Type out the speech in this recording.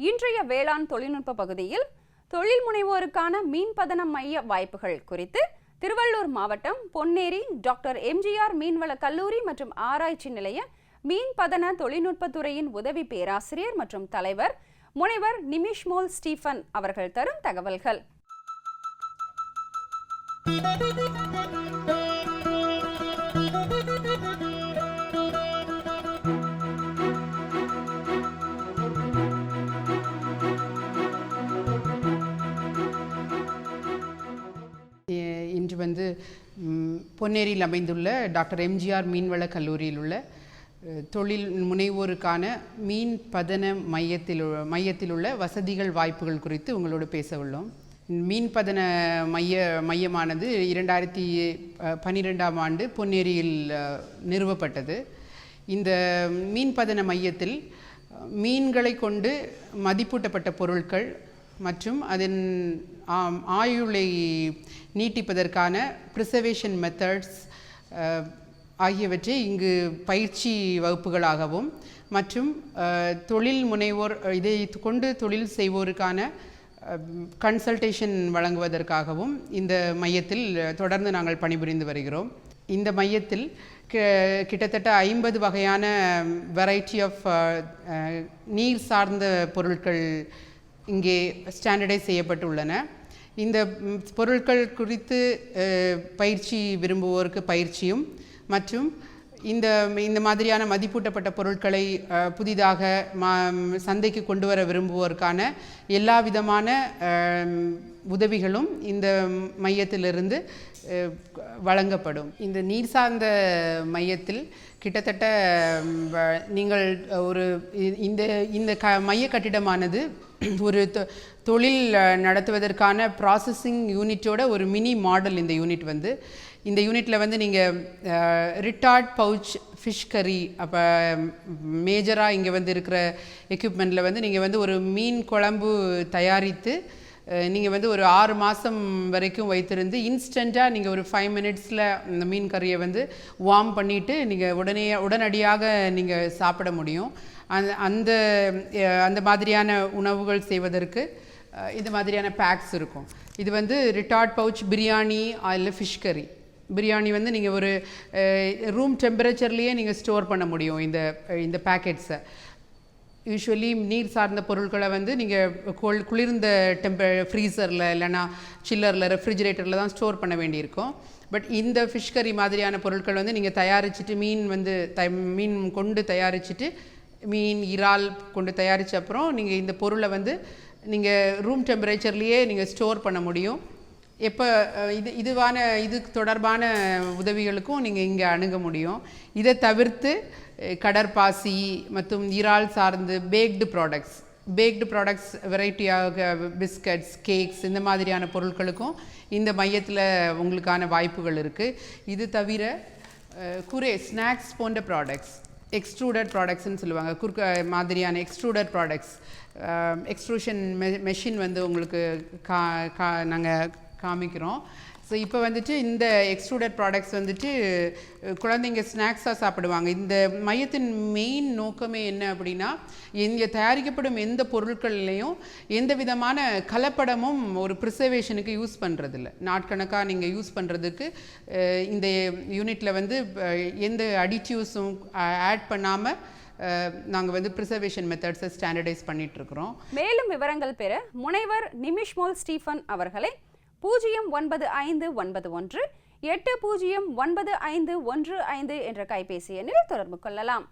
இன்றைய வேளாண் தொழில்நுட்ப பகுதியில் தொழில் முனைவோருக்கான மீன்பதன மைய வாய்ப்புகள் குறித்து திருவள்ளூர் மாவட்டம் பொன்னேரி டாக்டர் எம்ஜிஆர் மீன்வள கல்லூரி மற்றும் ஆராய்ச்சி நிலைய மீன்பதன தொழில்நுட்பத்துறையின் உதவி பேராசிரியர் மற்றும் தலைவர் முனைவர் நிமிஷ்மோல் ஸ்டீஃபன் அவர்கள் தரும் தகவல்கள். இன்று பொன்னேரியில் அமைந்துள்ள டாக்டர் எம்ஜிஆர் மீன்வள கல்லூரியில் உள்ள தொழில் முனைவோருக்கான மீன் பதன மையத்தில் உள்ள வசதிகள் வாய்ப்புகள் குறித்து உங்களோடு பேச உள்ளோம். மீன் பதன மையமானது 2012ஆம் ஆண்டு பொன்னேரியில் நிறுவப்பட்டது. இந்த மீன் பதன மையத்தில் மீன்களை கொண்டு மதிப்பூட்டப்பட்ட பொருட்கள் மற்றும் அதன் ஆயுளை நீட்டிப்பதற்கான ப்ரிசர்வேஷன் மெத்தட்ஸ் ஆகியவற்றை இங்கு பயிற்சி வகுப்புகளாகவும் மற்றும் தொழில் முனைவோர் இதை கொண்டு தொழில் செய்வோருக்கான கன்சல்டேஷன் வழங்குவதற்காகவும் இந்த மையத்தில் தொடர்ந்து நாங்கள் பணிபுரிந்து வருகிறோம். இந்த மையத்தில் கிட்டத்தட்ட 50 வகையான வெரைட்டி ஆஃப் நீர் சார்ந்த பொருட்கள் இங்கே ஸ்டாண்டர்டைஸ் செய்யப்பட்டுள்ளன. இந்த பொருட்கள் குறித்து பயிற்சி விரும்புவோருக்கு பயிற்சியும் மற்றும் இந்த மாதிரியான மதிப்பூட்டப்பட்ட பொருட்களை புதிதாக சந்தைக்கு கொண்டு வர விரும்புவோருக்கான எல்லா விதமான உதவிகளும் இந்த மையத்திலிருந்து வழங்கப்படும். இந்த நீர் சார்ந்த மையத்தில் கிட்டத்தட்ட நீங்கள் ஒரு இந்த மைய கட்டிடமானது ஒரு தொழில் நடத்துவதற்கான ப்ராசஸிங் யூனிட்டோட ஒரு மினி மாடல். இந்த யூனிட்டில் நீங்கள் ரிட்டார்ட் பவுச் ஃபிஷ் கறி, அப்போ மேஜராக இங்கே இருக்கிற எக்யூப்மெண்ட்டில் நீங்கள் ஒரு மீன் குழம்பு தயாரித்து நீங்கள் ஒரு 6 மாதம் வரைக்கும் வைத்திருந்து இன்ஸ்டண்ட்டாக நீங்கள் ஒரு 5 மினிட்ஸில் இந்த மீன் கறியை வார்ம் பண்ணிவிட்டு நீங்கள் உடனடியாக நீங்கள் சாப்பிட முடியும். அந்த மாதிரியான உணவுகள் செய்வதற்கு இது மாதிரியான பேக்ஸ் இருக்கும். இது ரிட்டார்ட் பவுச் பிரியாணி இல்லை ஃபிஷ் கறி பிரியாணி நீங்கள் ஒரு ரூம் டெம்பரேச்சர்லேயே நீங்கள் ஸ்டோர் பண்ண முடியும். இந்த பேக்கெட்ஸை யூஸ்வலி நீர் சார்ந்த பொருட்களை நீங்கள் குளிர்ந்த ஃப்ரீசரில் இல்லைனா சில்லரில் ரெஃப்ரிஜிரேட்டரில் தான் ஸ்டோர் பண்ண வேண்டியிருக்கும். பட் இந்த ஃபிஷ் கறி மாதிரியான பொருட்கள் நீங்கள் தயாரிச்சுட்டு மீன் கொண்டு தயாரிச்சுட்டு மீன் இறால் கொண்டு தயாரித்த அப்புறம் நீங்கள் இந்த பொருளை நீங்கள் ரூம் டெம்பரேச்சர்லேயே நீங்கள் ஸ்டோர் பண்ண முடியும். எப்போ இது தொடர்பான உதவிகளுக்கும் நீங்கள் இங்கே அணுக முடியும். இதை தவிர்த்து கடற்பாசி மற்றும் இறால் சார்ந்து பேக்டு ப்ராடக்ட்ஸ் வெரைட்டியாக பிஸ்கட்ஸ், கேக்ஸ் இந்த மாதிரியான பொருட்களுக்கும் இந்த மையத்தில் உங்களுக்கான வாய்ப்புகள் இருக்குது. இது தவிர ஸ்நாக்ஸ் போன்ற ப்ராடக்ட்ஸ், எக்ஸ்ட்ரூடட் ப்ராடக்ட்ஸ்ன்னு சொல்லுவாங்க. மாதிரியான எக்ஸ்ட்ரூடட் ப்ராடக்ட்ஸ், எக்ஸ்ட்ரூஷன் மெஷின் உங்களுக்கு நாங்கள் காமிக்கிறோம். ஸோ இப்போ இந்த எக்ஸ்ட்ரூடட் ப்ராடக்ட்ஸ் குழந்தைங்க ஸ்நாக்ஸாக சாப்பிடுவாங்க. இந்த மையத்தின் மெயின் நோக்கமே என்ன அப்படின்னா, இங்கே தயாரிக்கப்படும் எந்த பொருட்கள்லையும் எந்த விதமான கலப்படமும் ஒரு ப்ரிசர்வேஷனுக்கு யூஸ் பண்ணுறதில்ல. நாட்கணக்காக நீங்கள் யூஸ் பண்ணுறதுக்கு இந்த யூனிட்டில் எந்த அடிட்டிவ்ஸும் ஆட் பண்ணாமல் நாங்கள் ப்ரிசர்வேஷன் மெத்தட்ஸை ஸ்டாண்டர்டைஸ் பண்ணிகிட்ருக்குறோம். மேலும் விவரங்கள் பெற முனைவர் நிமிஷ்மோல் ஸ்டீஃபன் அவர்களை 095918091515 என்ற கைபேசி எண்ணில் தொடர்பு கொள்ளலாம்.